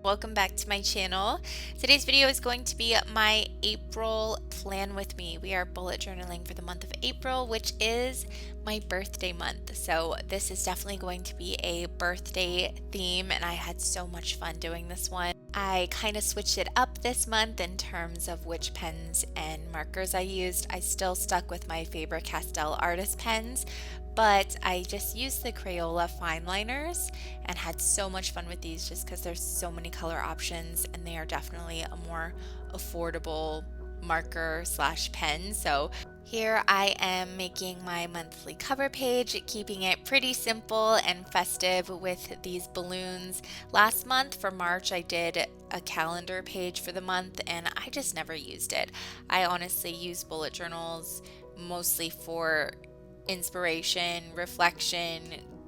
Welcome back to my channel. Today's video is going to be my April plan with me. We are bullet journaling for the month of April, which is my birthday month. So this is definitely going to be a birthday theme, and I had so much fun doing this one. I kind of switched it up this month in terms of which pens and markers I used. I still stuck with my Faber-Castell artist pens, but I just used the Crayola fine liners and had so much fun with these just because there's so many color options and they are definitely a more affordable marker slash pen. So here I am making my monthly cover page, keeping it pretty simple and festive with these balloons. Last month for March I did a calendar page for the month and I just never used it. I honestly use bullet journals mostly for inspiration, reflection,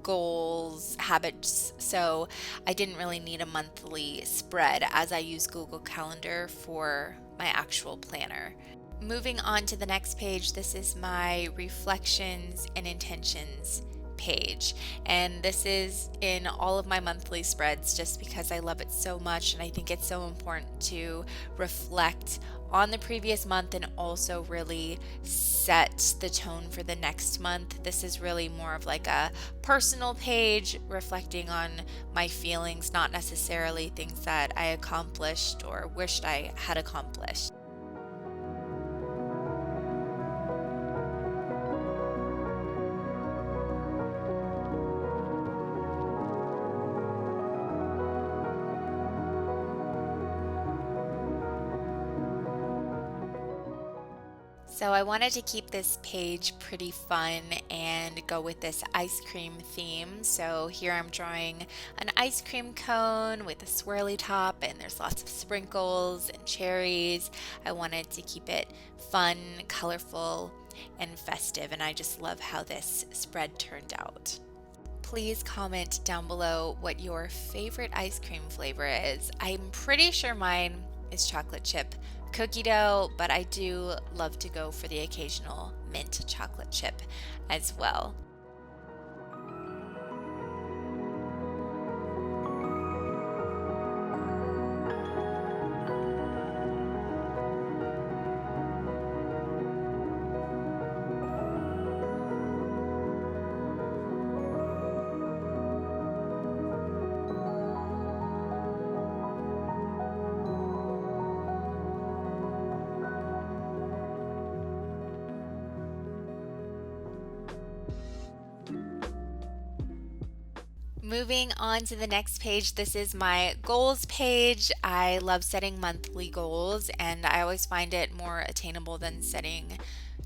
goals, habits. So I didn't really need a monthly spread as I use Google Calendar for my actual planner. Moving on to the next page, this is my reflections and intentions page, and this is in all of my monthly spreads just because I love it so much and I think it's so important to reflect on the previous month and also really set the tone for the next month. This is really more of like a personal page reflecting on my feelings, not necessarily things that I accomplished or wished I had accomplished. So I wanted to keep this page pretty fun and go with this ice cream theme. So here I'm drawing an ice cream cone with a swirly top and there's lots of sprinkles and cherries. I wanted to keep it fun, colorful, and festive, and I just love how this spread turned out. Please comment down below what your favorite ice cream flavor is. I'm pretty sure mine is chocolate chip cookie dough, but I do love to go for the occasional mint chocolate chip as well. Moving on to the next page, this is my goals page. I love setting monthly goals and I always find it more attainable than setting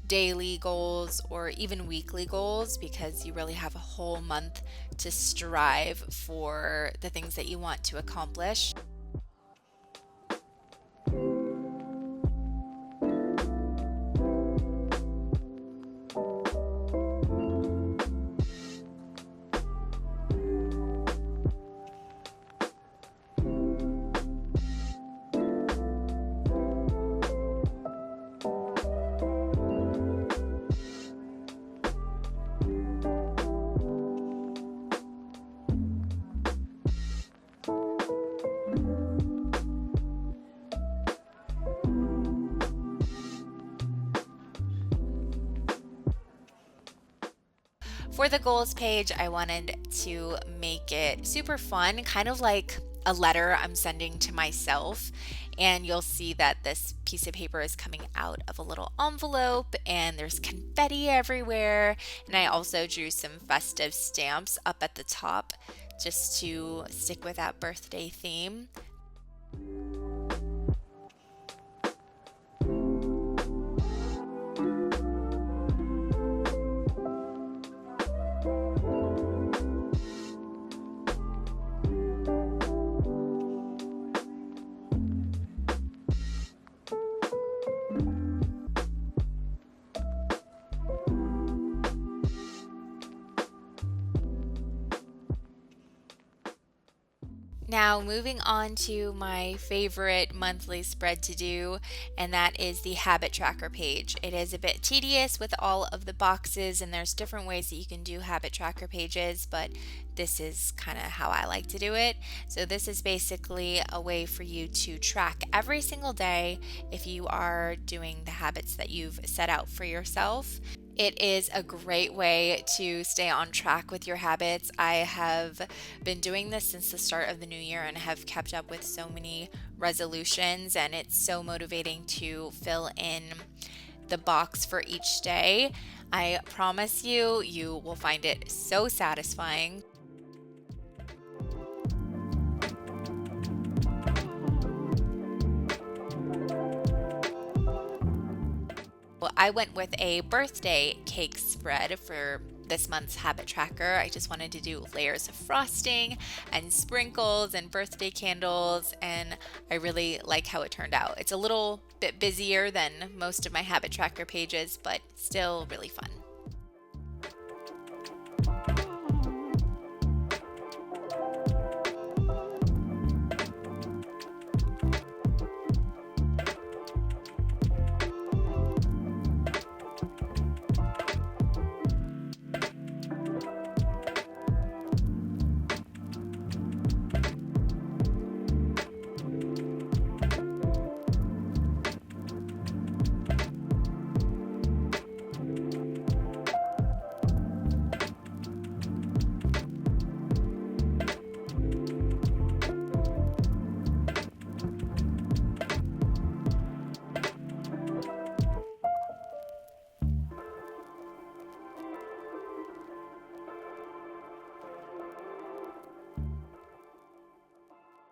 daily goals or even weekly goals because you really have a whole month to strive for the things that you want to accomplish. For the goals page, I wanted to make it super fun, kind of like a letter I'm sending to myself. And you'll see that this piece of paper is coming out of a little envelope and there's confetti everywhere. And I also drew some festive stamps up at the top just to stick with that birthday theme. Now moving on to my favorite monthly spread to do, and that is the habit tracker page. It is a bit tedious with all of the boxes, and there's different ways that you can do habit tracker pages, but this is kind of how I like to do it. So this is basically a way for you to track every single day if you are doing the habits that you've set out for yourself. It is a great way to stay on track with your habits. I have been doing this since the start of the new year and have kept up with so many resolutions, and it's so motivating to fill in the box for each day. I promise you, you will find it so satisfying. Well, I went with a birthday cake spread for this month's habit tracker. I just wanted to do layers of frosting and sprinkles and birthday candles, and I really like how it turned out. It's a little bit busier than most of my habit tracker pages, but still really fun.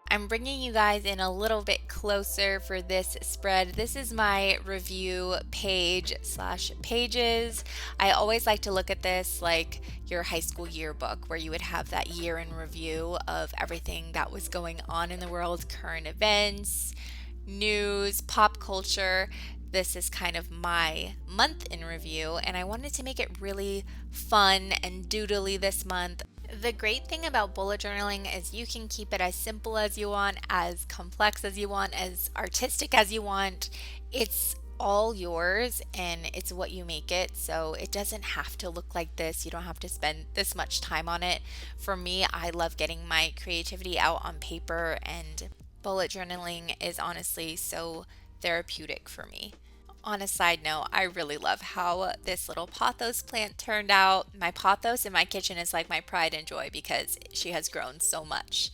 I'm bringing you guys in a little bit closer for this spread. This is my review page slash pages. I always like to look at this like your high school yearbook, where you would have that year in review of everything that was going on in the world, current events, news, pop culture. This is kind of my month in review, and I wanted to make it really fun and doodly this month. The great thing about bullet journaling is you can keep it as simple as you want, as complex as you want, as artistic as you want. It's all yours and it's what you make it. So it doesn't have to look like this. You don't have to spend this much time on it. For me, I love getting my creativity out on paper, and bullet journaling is honestly so therapeutic for me. On a side note, I really love how this little pothos plant turned out. My pothos in my kitchen is like my pride and joy because she has grown so much.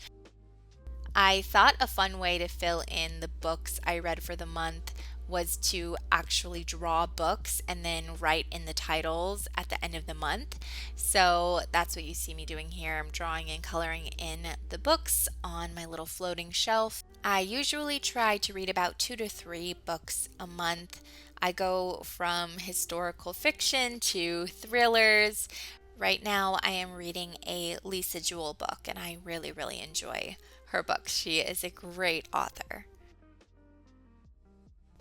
I thought a fun way to fill in the books I read for the month was to actually draw books and then write in the titles at the end of the month. So that's what you see me doing here. I'm drawing and coloring in the books on my little floating shelf. I usually try to read about 2 to 3 books a month. I go from historical fiction to thrillers. Right now, I am reading a Lisa Jewell book, and I really, really enjoy her books. She is a great author.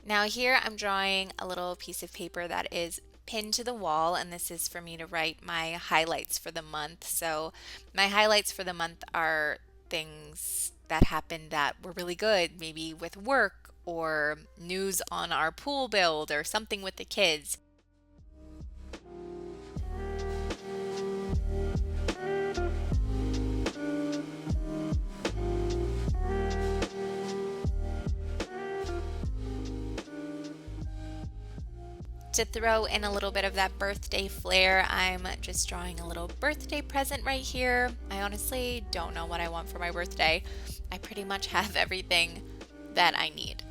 Now here I'm drawing a little piece of paper that is pinned to the wall, and this is for me to write my highlights for the month. So my highlights for the month are things that happened that were really good, maybe with work or news on our pool build or something with the kids. To throw in a little bit of that birthday flair, I'm just drawing a little birthday present right here. I honestly don't know what I want for my birthday. I pretty much have everything that I need.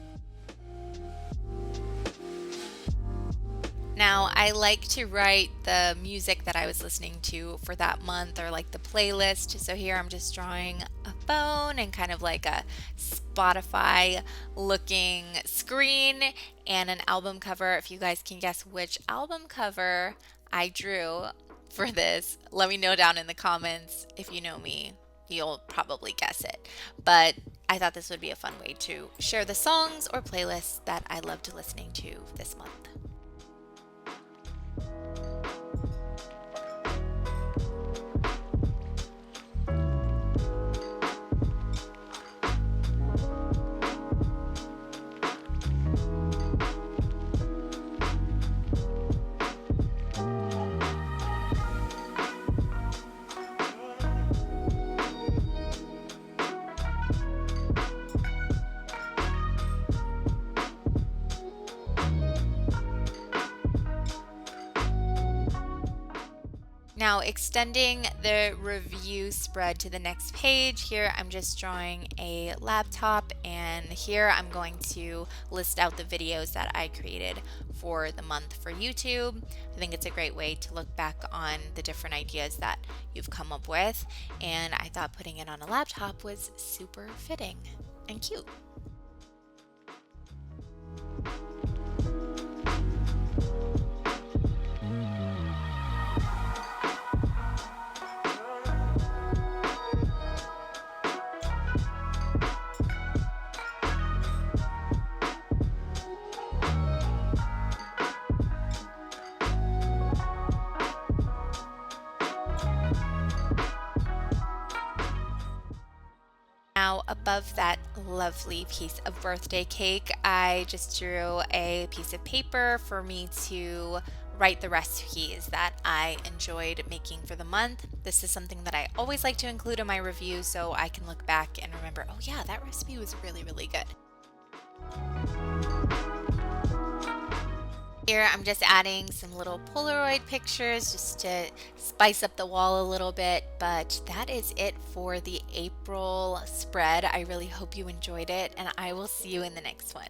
Now, I like to write the music that I was listening to for that month, or like the playlist. So here I'm just drawing a phone and kind of like a Spotify looking screen and an album cover. If you guys can guess which album cover I drew for this, let me know down in the comments. If you know me, you'll probably guess it. But I thought this would be a fun way to share the songs or playlists that I loved listening to this month. Now, extending the review spread to the next page, here I'm just drawing a laptop, and here I'm going to list out the videos that I created for the month for YouTube. I think it's a great way to look back on the different ideas that you've come up with, and I thought putting it on a laptop was super fitting and cute. Now, above that lovely piece of birthday cake, I just drew a piece of paper for me to write the recipes that I enjoyed making for the month. This is something that I always like to include in my review so I can look back and remember, oh yeah, that recipe was really, really good. Here I'm just adding some little Polaroid pictures just to spice up the wall a little bit, but that is it for the April spread. I really hope you enjoyed it, and I will see you in the next one.